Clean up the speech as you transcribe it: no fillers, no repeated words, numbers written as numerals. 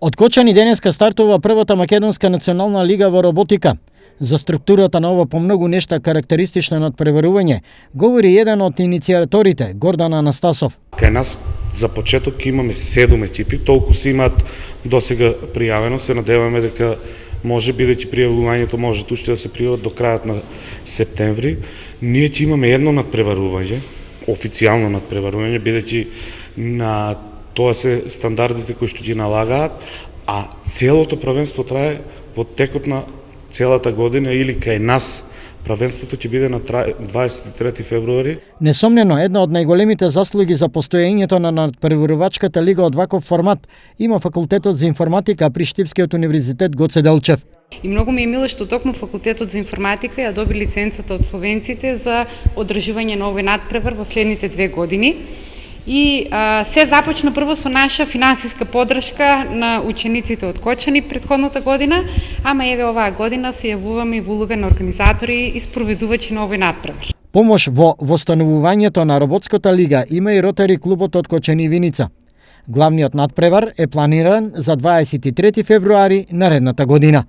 Од Кочани денеска стартува првата македонска национална лига во роботика. За структурата на ова по многу нешта карактеристично надпреварување говори еден од иницијаторите, Гордан Анастасов. Кај нас за почеток имаме 7 екипи, толку се имаат досега пријавено, се надеваме дека може, бидејќи пријавувањето може уште да се пријават до крајот на септември. Ние ќе имаме едно надпреварување, официјално надпреварување, бидејќи на тоа се стандардите кои што ги налагаат, а целото првенство трае во текот на целата година или кај нас. Првенството ќе биде на 23 февруари. Несомнено, една од најголемите заслуги за постоењето на надпреварувачката лига од ваков формат има факултетот за информатика при Штипскиот универзитет Гоце Делчев. И многу ми е мило што токму факултетот за информатика ја доби лиценцата од словенците за одржување на овој надпревар во следните 2 години. И се започна прво со наша финансиска поддршка на учениците од Кочани претходната година, ама еве оваа година се јавуваме и во улога на организатори и спроведувачи на овој надпревар. Помош во востановувањето на роботската лига има и Ротари клубот од Кочани и Виница. Главниот надпревар е планиран за 23 февруари наредната година.